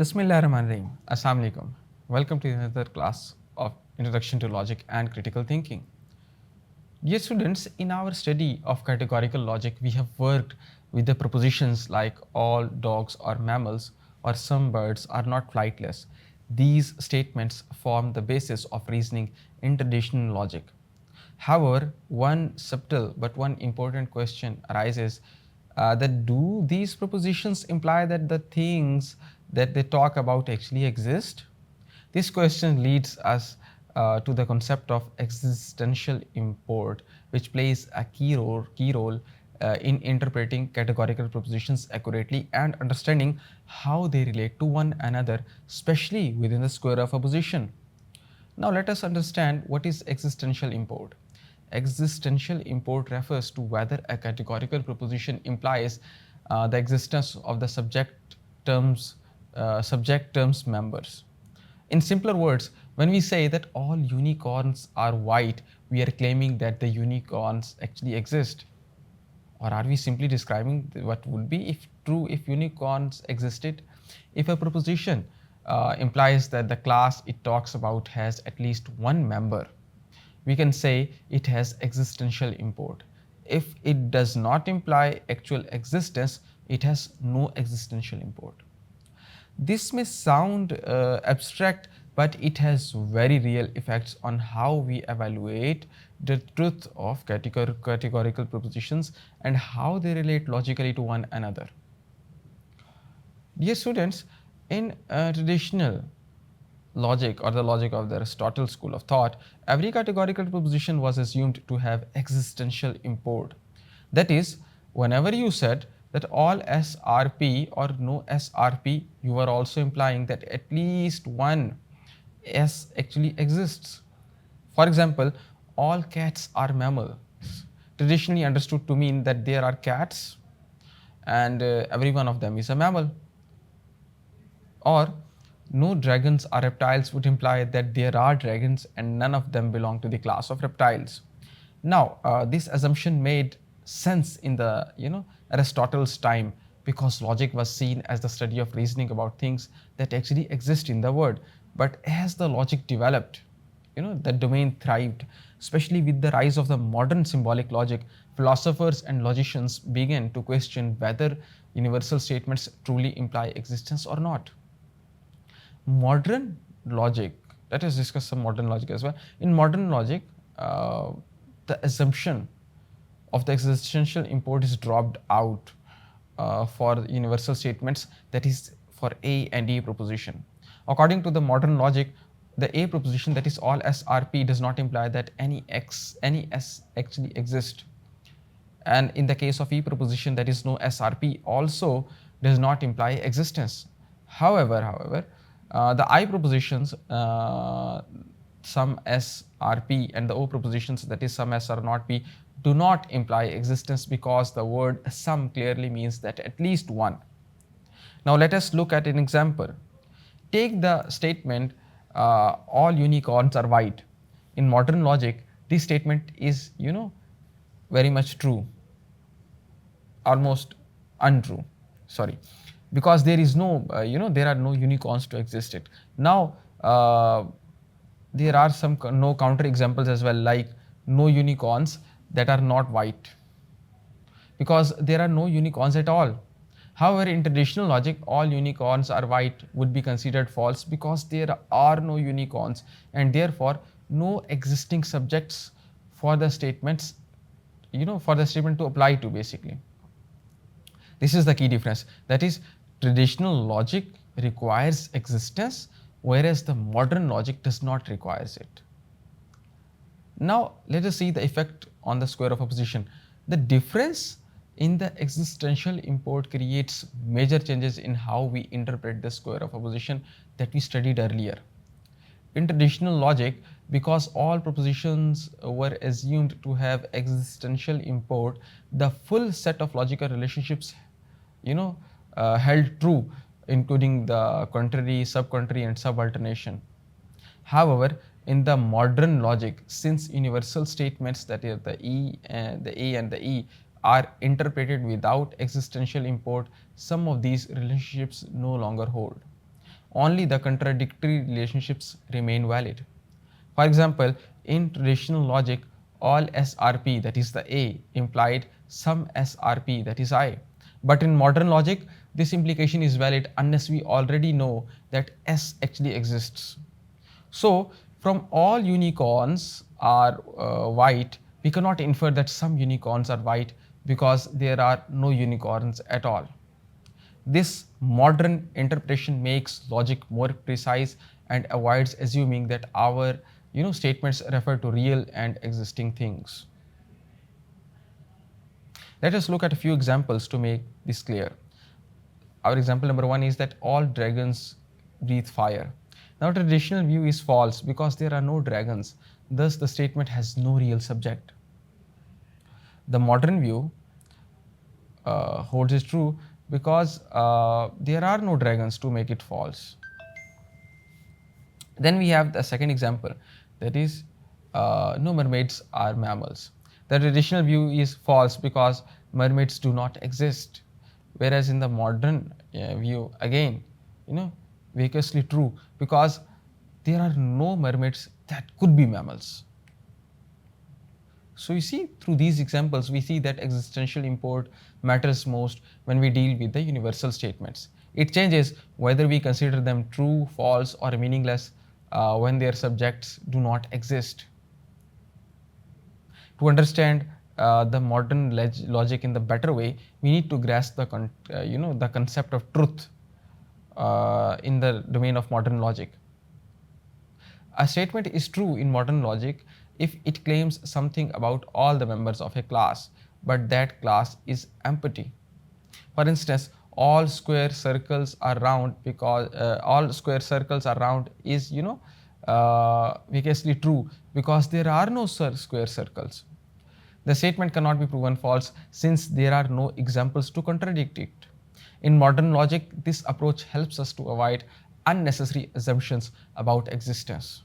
Bismillahirrahmanirrahim. Assalamu alaikum. Welcome to another class of Introduction to Logic and Critical Thinking. Dear students, in our study of categorical logic, we have worked with the propositions like all dogs are mammals or some birds are not flightless. These statements form the basis of reasoning in traditional logic. However, one subtle but one important question arises that do these propositions imply that the things that they talk about actually exist? This question leads us to the concept of existential import, which plays a key role in interpreting categorical propositions accurately and understanding how they relate to one another, especially within the square of a position. Now let us understand what is existential import. Existential import refers to whether a categorical proposition implies the existence of the subject terms members. In simpler words, when we say that all unicorns are white, we are claiming that the unicorns actually exist. Or are we simply describing what would be if true if unicorns existed? If a proposition implies that the class it talks about has at least one member, we can say it has existential import. If it does not imply actual existence, it has no existential import. This may sound abstract, but it has very real effects on how we evaluate the truth of categorical propositions and how they relate logically to one another. Dear students, in traditional logic or the logic of the Aristotle school of thought, every categorical proposition was assumed to have existential import. That is, whenever you said that all SRP or no SRP, you were also implying that at least one S actually exists. For example, all cats are mammals, traditionally understood to mean that there are cats and every one of them is a mammal. Or no dragons are reptiles would imply that there are dragons and none of them belong to the class of reptiles. Now, this assumption made sense in the Aristotle's time because logic was seen as the study of reasoning about things that actually exist in the world. But as the logic developed, the domain thrived, especially with the rise of the modern symbolic logic. Philosophers and logicians began to question whether universal statements truly imply existence or not. Modern logic, let us discuss some modern logic as well. In modern logic, the assumption of the existential import is dropped out for universal statements, that is for A and E proposition. According to the modern logic, the A proposition, that is all SRP, does not imply that any S actually exist. And in the case of E proposition, that is no SRP, also does not imply existence. However, the I propositions, some S are P, and the O propositions, that is some S are not P, do not imply existence because the word some clearly means that at least one. Now let us look at an example. Take the statement all unicorns are white. In modern logic, this statement is very much true, almost untrue, sorry, because there is no there are no unicorns to exist it. Now there are some no counter examples as well, like no unicorns that are not white, because there are no unicorns at all. However, in traditional logic, all unicorns are white would be considered false because there are no unicorns and therefore no existing subjects for the statements, for the statement to apply to basically. This is the key difference. That is, traditional logic requires existence, whereas the modern logic does not require it. Now, let us see the effect on the square of a position. The difference in the existential import creates major changes in how we interpret the square of a position that we studied earlier. In traditional logic, because all propositions were assumed to have existential import, the full set of logical relationships held true, including the contrary, subcontrary, and subalternation. However, in the modern logic, since universal statements, that is the E and the A and the E, are interpreted without existential import, some of these relationships no longer hold. only the contradictory relationships remain valid. For example, in traditional logic, all SRP, that is the A, implied some SRP, that is I. But in modern logic, this implication is valid unless we already know that S actually exists. So, from all unicorns are white, we cannot infer that some unicorns are white because there are no unicorns at all. This modern interpretation makes logic more precise and avoids assuming that our statements refer to real and existing things. Let us look at a few examples to make this clear. Our example number one is that all dragons breathe fire. Now, traditional view is false because there are no dragons. Thus, the statement has no real subject. The modern view holds it true because there are no dragons to make it false. Then we have the second example, that is no mermaids are mammals. The traditional view is false because mermaids do not exist, whereas in the modern view, again, vigorously true because there are no mermaids that could be mammals. So you see, through these examples, we see that existential import matters most when we deal with the universal statements. It changes whether we consider them true, false, or meaningless when their subjects do not exist. To understand the modern logic in the better way, we need to grasp the concept of truth in the domain of modern logic. A statement is true in modern logic if it claims something about all the members of a class, but that class is empty. For instance, all square circles are round because all square circles are round is vigorously true because there are no square circles. The statement cannot be proven false since there are no examples to contradict it. In modern logic, this approach helps us to avoid unnecessary assumptions about existence.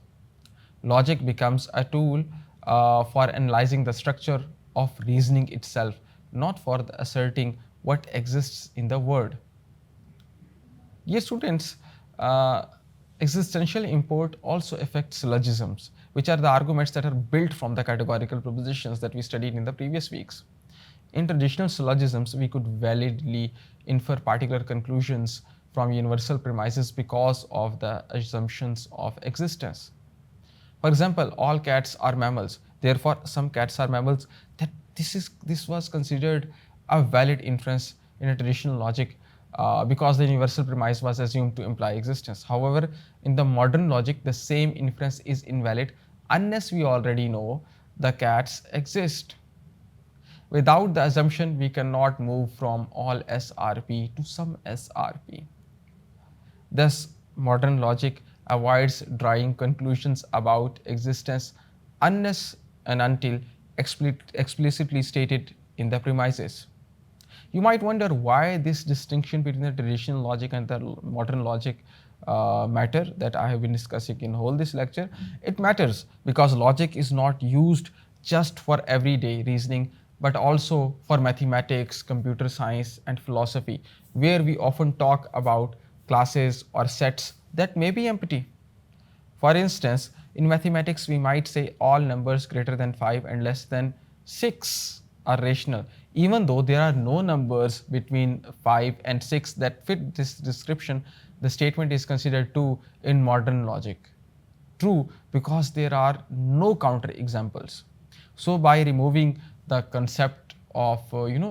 Logic becomes a tool for analyzing the structure of reasoning itself, not for asserting what exists in the world. Dear students, existential import also affects syllogisms, which are the arguments that are built from the categorical propositions that we studied in the previous weeks. In traditional syllogisms, we could validly infer particular conclusions from universal premises because of the assumptions of existence. For example, all cats are mammals, therefore some cats are mammals. This was considered a valid inference in a traditional logic because the universal premise was assumed to imply existence. However, in the modern logic, the same inference is invalid unless we already know the cats exist. Without the assumption, we cannot move from all SRP to some SRP. Thus, modern logic avoids drawing conclusions about existence unless and until explicitly stated in the premises. You might wonder why this distinction between the traditional logic and the modern logic matter that I have been discussing in whole this lecture. It matters because logic is not used just for everyday reasoning, but also for mathematics, computer science, and philosophy, where we often talk about classes or sets that may be empty. For instance, in mathematics, we might say all numbers greater than 5 and less than 6 are rational, even though there are no numbers between 5 and 6 that fit this description. The statement is considered true in modern logic. True because there are no counter examples. So by removing the concept of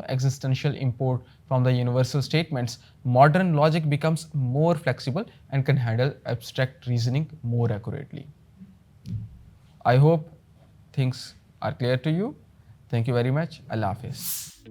existential import from the universal statements, modern logic becomes more flexible and can handle abstract reasoning more accurately. I hope things are clear to you. Thank you very much. Allah Hafiz.